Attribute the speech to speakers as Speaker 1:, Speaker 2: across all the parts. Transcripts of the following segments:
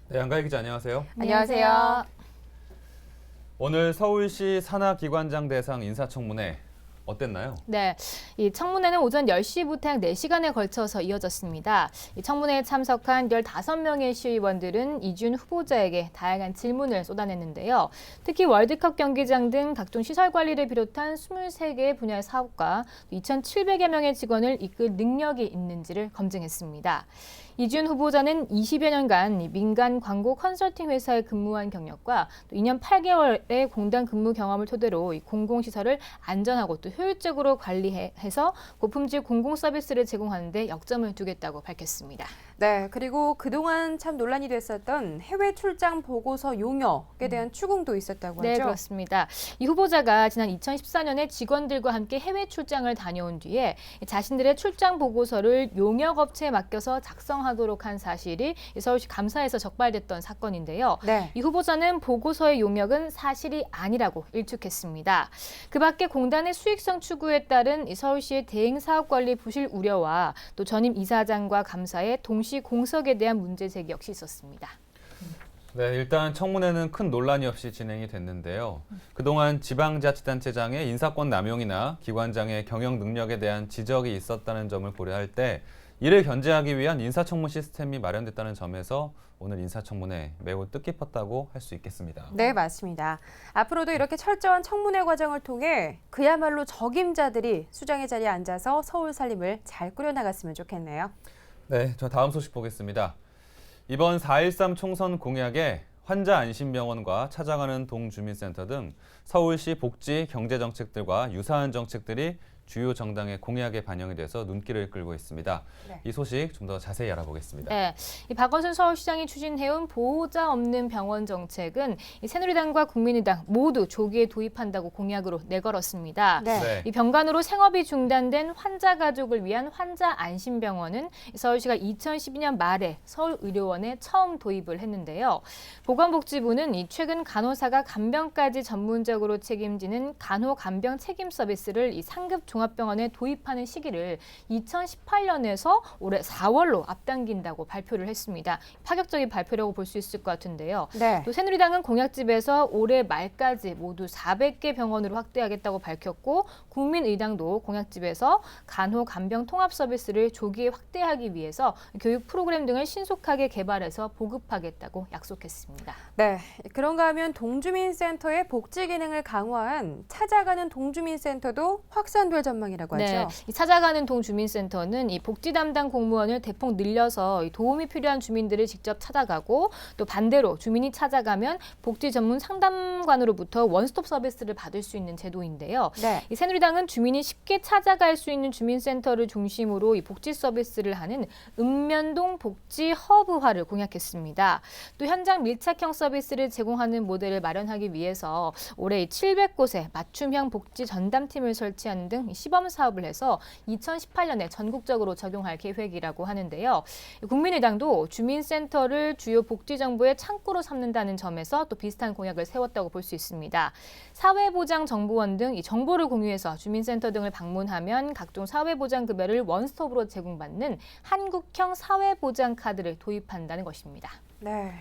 Speaker 1: 네, 안가희 기자 안녕하세요.
Speaker 2: 안녕하세요.
Speaker 1: 오늘 서울시 산하기관장 대상 인사청문회 어땠나요?
Speaker 2: 네, 이 청문회는 오전 10시부터 약 4시간에 걸쳐서 이어졌습니다. 이 청문회에 참석한 15명의 시의원들은 이준 후보자에게 다양한 질문을 쏟아냈는데요. 특히 월드컵 경기장 등 각종 시설 관리를 비롯한 23개의 분야의 사업과 2,700여 명의 직원을 이끌 능력이 있는지를 검증했습니다. 이준 후보자는 20여 년간 민간 광고 컨설팅 회사에 근무한 경력과 또 2년 8개월의 공단 근무 경험을 토대로 이 공공시설을 안전하고 또 효율적으로 관리해서 고품질 공공 서비스를 제공하는 데 역점을 두겠다고 밝혔습니다.
Speaker 3: 네, 그리고 그동안 참 논란이 됐었던 해외 출장 보고서 용역에 대한 추궁도 있었다고 하죠?
Speaker 2: 네, 그렇습니다. 이 후보자가 지난 2014년에 직원들과 함께 해외 출장을 다녀온 뒤에 자신들의 출장 보고서를 용역업체에 맡겨서 작성하도록 한 사실이 서울시 감사에서 적발됐던 사건인데요.
Speaker 3: 네.
Speaker 2: 이 후보자는 보고서의 용역은 사실이 아니라고 일축했습니다. 그 밖에 공단의 수익성 추구에 따른 서울시의 대행사업관리 부실 우려와 또 전임 이사장과 감사의 동시 공석에 대한 문제 제기 역시 있었습니다.
Speaker 1: 네, 일단 청문회는 큰 논란이 없이 진행이 됐는데요. 그동안 지방자치단체장의 인사권 남용이나 기관장의 경영 능력에 대한 지적이 있었다는 점을 고려할 때 이를 견제하기 위한 인사청문 시스템이 마련됐다는 점에서 오늘 인사청문회 매우 뜻깊었다고 할 수 있겠습니다.
Speaker 3: 네, 맞습니다. 앞으로도 이렇게 철저한 청문회 과정을 통해 그야말로 적임자들이 수장의 자리에 앉아서 서울 살림을 잘 꾸려나갔으면 좋겠네요.
Speaker 1: 네, 저 다음 소식 보겠습니다. 이번 4.13 총선 공약에 환자 안심병원과 찾아가는 동주민센터 등 서울시 복지 경제 정책들과 유사한 정책들이 주요 정당의 공약에 반영이 돼서 눈길을 끌고 있습니다.
Speaker 3: 네.
Speaker 1: 이 소식 좀 더 자세히 알아보겠습니다.
Speaker 2: 네, 이 박원순 서울시장이 추진해온 보호자 없는 병원 정책은 이 새누리당과 국민의당 모두 조기에 도입한다고 공약으로 내걸었습니다.
Speaker 3: 네.
Speaker 2: 이 병간호로 생업이 중단된 환자 가족을 위한 환자 안심병원은 서울시가 2012년 말에 서울의료원에 처음 도입을 했는데요. 보건복지부는 이 최근 간호사가 간병까지 전문적으로 책임지는 간호간병 책임 서비스를 이 상급 종합병원에 도입하는 시기를 2018년에서 올해 4월로 앞당긴다고 발표를 했습니다. 파격적인 발표라고 볼 수 있을 것 같은데요.
Speaker 3: 네.
Speaker 2: 또 새누리당은 공약집에서 올해 말까지 모두 400개 병원으로 확대하겠다고 밝혔고 국민의당도 공약집에서 간호 간병 통합 서비스를 조기에 확대하기 위해서 교육 프로그램 등을 신속하게 개발해서 보급하겠다고 약속했습니다.
Speaker 3: 네, 그런가 하면 동주민센터의 복지 기능을 강화한 찾아가는 동주민센터도 확산될 전망이라고 하죠?
Speaker 2: 네, 이 찾아가는 동주민센터는 이 복지 담당 공무원을 대폭 늘려서 이 도움이 필요한 주민들을 직접 찾아가고 또 반대로 주민이 찾아가면 복지 전문 상담관으로부터 원스톱 서비스를 받을 수 있는 제도인데요.
Speaker 3: 네.
Speaker 2: 이 새누리당은 주민이 쉽게 찾아갈 수 있는 주민센터를 중심으로 이 복지 서비스를 하는 읍면동 복지 허브화를 공약했습니다. 또 현장 밀착형 서비스를 제공하는 모델을 마련하기 위해서 올해 700곳에 맞춤형 복지 전담팀을 설치하는 등 시범 사업을 해서 2018년에 전국적으로 적용할 계획이라고 하는데요. 국민의당도 주민센터를 주요 복지 정보의 창구로 삼는다는 점에서 또 비슷한 공약을 세웠다고 볼 수 있습니다. 사회보장정보원 등 이 정보를 공유해서 주민센터 등을 방문하면 각종 사회보장 급여를 원스톱으로 제공받는 한국형 사회보장 카드를 도입한다는 것입니다.
Speaker 3: 네.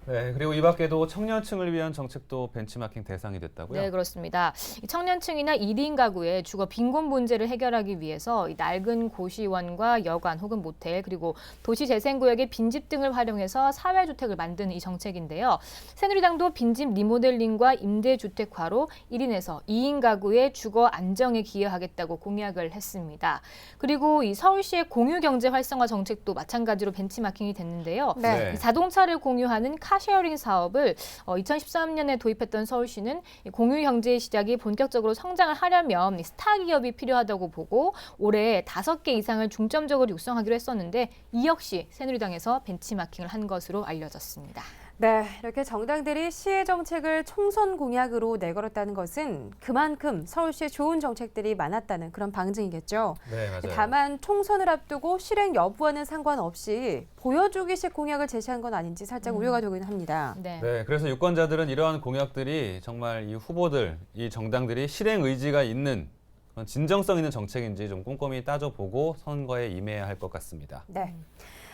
Speaker 1: 네, 그리고 이 밖에도 청년층을 위한 정책도 벤치마킹 대상이 됐다고요?
Speaker 2: 네, 그렇습니다. 이 청년층이나 1인 가구의 주거 빈곤 문제를 해결하기 위해서 이 낡은 고시원과 여관 혹은 모텔 그리고 도시재생구역의 빈집 등을 활용해서 사회주택을 만드는 이 정책인데요. 새누리당도 빈집 리모델링과 임대주택화로 1인에서 2인 가구의 주거 안정에 기여하겠다고 공약을 했습니다. 그리고 이 서울시의 공유경제 활성화 정책도 마찬가지로 벤치마킹이 됐는데요.
Speaker 3: 네.
Speaker 2: 이 자동차를 공유하는 카쉐어링 사업을 2013년에 도입했던 서울시는 공유 경제의 시작이 본격적으로 성장을 하려면 스타 기업이 필요하다고 보고 올해 5개 이상을 중점적으로 육성하기로 했었는데 이 역시 새누리당에서 벤치마킹을 한 것으로 알려졌습니다.
Speaker 3: 네, 이렇게 정당들이 시의 정책을 총선 공약으로 내걸었다는 것은 그만큼 서울시에 좋은 정책들이 많았다는 그런 방증이겠죠.
Speaker 1: 네, 맞아요.
Speaker 3: 다만 총선을 앞두고 실행 여부와는 상관없이 보여주기식 공약을 제시한 건 아닌지 살짝 우려가 되긴 합니다.
Speaker 2: 네.
Speaker 1: 네, 그래서 유권자들은 이러한 공약들이 정말 이 후보들, 이 정당들이 실행 의지가 있는 그런 진정성 있는 정책인지 좀 꼼꼼히 따져보고 선거에 임해야 할 것 같습니다.
Speaker 3: 네.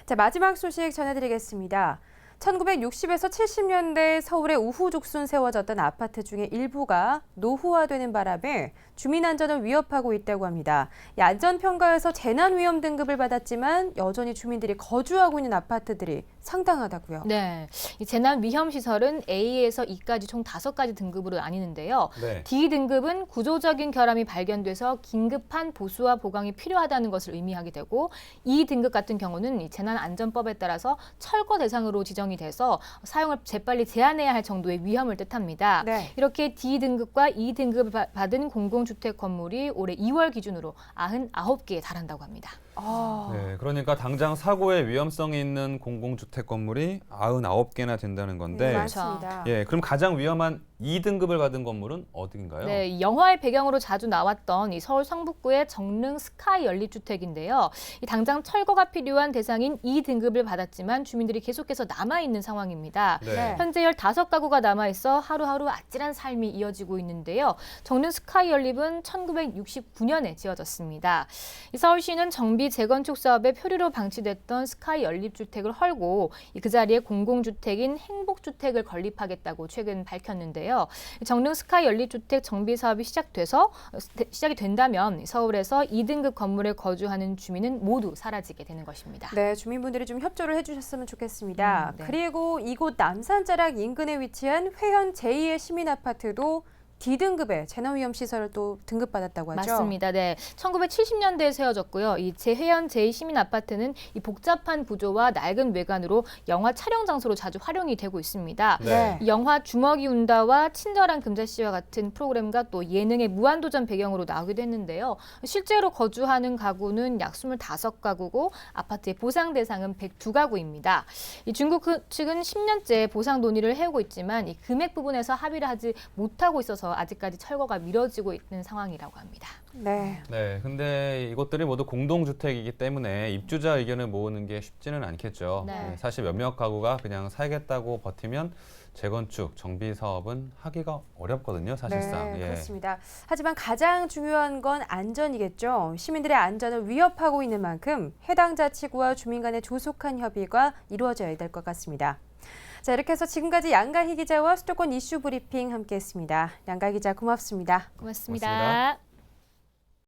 Speaker 3: 자, 마지막 소식 전해드리겠습니다. 1960에서 70년대 서울에 우후죽순 세워졌던 아파트 중에 일부가 노후화되는 바람에 주민 안전을 위협하고 있다고 합니다. 이 안전평가에서 재난 위험 등급을 받았지만 여전히 주민들이 거주하고 있는 아파트들이 상당하다고요.
Speaker 2: 네, 이 재난 위험 시설은 A에서 E까지 총 5가지 등급으로 나뉘는데요.
Speaker 1: 네.
Speaker 2: D 등급은 구조적인 결함이 발견돼서 긴급한 보수와 보강이 필요하다는 것을 의미하게 되고, E 등급 같은 경우는 이 재난안전법에 따라서 철거 대상으로 지정이 돼서 사용을 재빨리 제한해야 할 정도의 위험을 뜻합니다.
Speaker 3: 네.
Speaker 2: 이렇게 D 등급과 E 등급을 받은 공공주택 건물이 올해 2월 기준으로 99개에 달한다고 합니다.
Speaker 1: 네, 그러니까 당장 사고의 위험성이 있는 공공주택 건물이 99개나 된다는 건데,
Speaker 3: 맞습니다.
Speaker 1: 예, 그럼 가장 위험한 2등급을 받은 건물은 어디인가요?
Speaker 2: 네, 이 영화의 배경으로 자주 나왔던 이 서울 성북구의 정릉 스카이 연립주택인데요. 이 당장 철거가 필요한 대상인 2등급을 받았지만 주민들이 계속해서 남아있는 상황입니다.
Speaker 1: 네.
Speaker 2: 현재 15가구가 남아있어 하루하루 아찔한 삶이 이어지고 있는데요. 정릉 스카이 연립은 1969년에 지어졌습니다. 이 서울시는 정비 재건축 사업에 표류로 방치됐던 스카이 연립주택을 헐고 그 자리에 공공주택인 행복주택을 건립하겠다고 최근 밝혔는데요. 정릉 스카이 연립주택 정비 사업이 시작이 된다면 서울에서 2등급 건물에 거주하는 주민은 모두 사라지게 되는 것입니다.
Speaker 3: 네, 주민분들이 좀 협조를 해주셨으면 좋겠습니다.
Speaker 2: 네.
Speaker 3: 그리고 이곳 남산자락 인근에 위치한 회원 제2의 시민아파트도 D등급의 재난위험시설을 또 등급받았다고 하죠?
Speaker 2: 맞습니다. 네, 1970년대에 세워졌고요. 이 재회원 제2시민 아파트는 이 복잡한 구조와 낡은 외관으로 영화 촬영 장소로 자주 활용이 되고 있습니다.
Speaker 1: 네.
Speaker 2: 이 영화 주먹이 운다와 친절한 금자씨와 같은 프로그램과 또 예능의 무한도전 배경으로 나오기도 했는데요. 실제로 거주하는 가구는 약 25가구고 아파트의 보상 대상은 102가구입니다. 이 중국 측은 10년째 보상 논의를 해오고 있지만 이 금액 부분에서 합의를 하지 못하고 있어서 아직까지 철거가 미뤄지고 있는 상황이라고 합니다.
Speaker 3: 네.
Speaker 1: 네, 근데 이것들이 모두 공동주택이기 때문에 입주자 의견을 모으는 게 쉽지는 않겠죠.
Speaker 2: 네.
Speaker 1: 네, 사실 몇몇 가구가 그냥 살겠다고 버티면 재건축, 정비 사업은 하기가 어렵거든요, 사실상.
Speaker 3: 네,
Speaker 1: 예.
Speaker 3: 그렇습니다. 하지만 가장 중요한 건 안전이겠죠. 시민들의 안전을 위협하고 있는 만큼 해당 자치구와 주민 간의 조속한 협의가 이루어져야 될 것 같습니다. 자, 이렇게 해서 지금까지 양가희 기자와 수도권 이슈 브리핑 함께했습니다. 양가희 기자 고맙습니다.
Speaker 2: 고맙습니다.
Speaker 1: 고맙습니다.